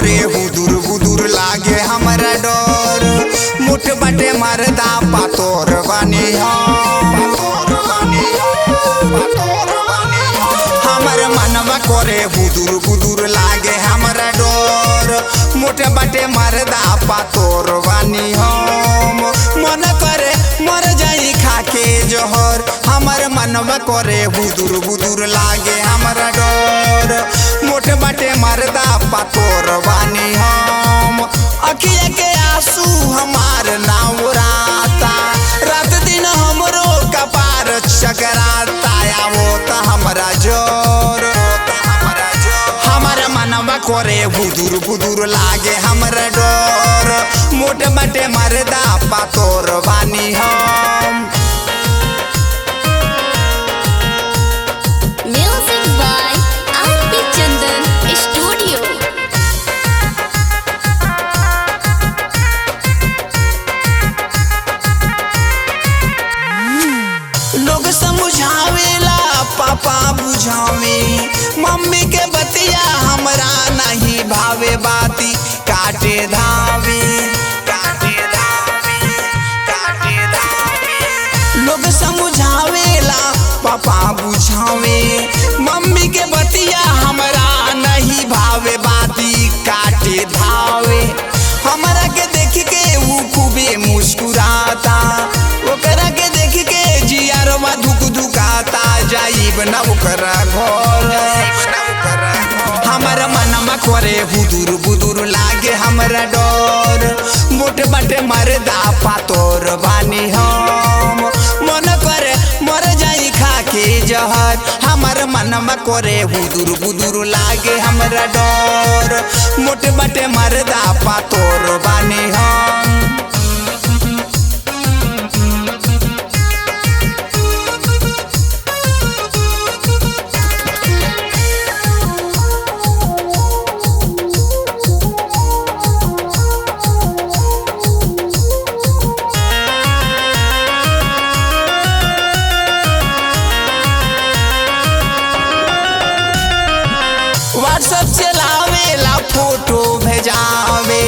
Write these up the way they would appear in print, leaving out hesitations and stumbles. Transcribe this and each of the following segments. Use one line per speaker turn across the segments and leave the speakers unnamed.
करे हुदुर बुदुर लागे हमरा डर। मुठ बाटे मरदा पातोर बानी हमर मनवा करे हुदुर बुदुर लागे हमरा डर। मुठ बाटे मरदा पातोर बानी हम मन करे मर जाई खाके जहर। हमर मनवा करे हुदुर बुदुर लागे हमरा डर। मुठ बाटे मरदा पातोर बानी हम अखिया के आंसू हमार नावराता। रात दिन हमरो कपार चकराता आवो त हमरा जोर। हमर मनवा करे हुदुर बुदुर लागे हमरा डर। मोट बाटे मरदा पातोर बानी हम।
Music by R.P. Chandan Studio.
लोग समझावेला पापा बुझावे। मम्मी के बतिया हमरा नहीं भावे। बाती काटे धावे काटे धावे काटे धावे। लोग समझावेला पापा बुझावे। मम्मी के बतिया हमरा नहीं भावे। बाती काटे धावे। हमरा के देख के वो खूबे मुस्कुराता। ओकरा के देख के जियारवा धुक धुकाता। जाइब न ओकरा घर। हमर मनवा करे हुदुर बुदुर लागे हमरा डर। मोट बाटे मरदा पातोर बानी हम मन करे मर जाई खाके जहर। हमर मनवा करे हुदुर बुदुर लागे हमरा डर। मोट बाटे मरदा पातोर बानी हम। व्हाट्सएप चलावेला फोटो भेजावे।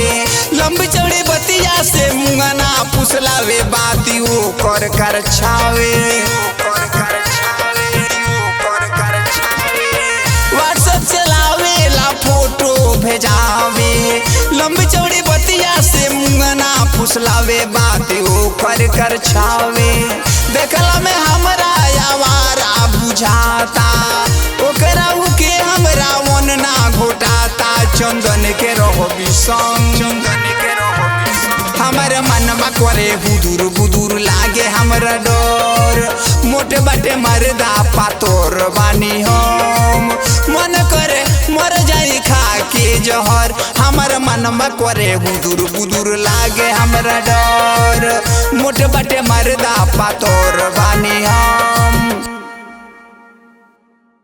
लंबी चौड़ी बतिया से मुंगना पुसलावे। बाती वो कर छावे। व्हाट्सएप चलावेला फोटो भेजावे। लंबी चौड़ी बतिया से मुंगना पुसलावे। बाती वो कर छावे। देखला में हमरा आवारा बुझाता। ओकरा के हमरा मन ना घोटाता। चंदन के रहो संग हमर मनवा करे हुदुर बुदुर लागे हमरा डर। मोट बाटे मरदा पातोर बानी हम मन करे मर जाई खाके जहर। हमर मनवा करे हुदुर बुदुर लागे हमरा डर। मोट बाटे मरदा पातोर बानी हम।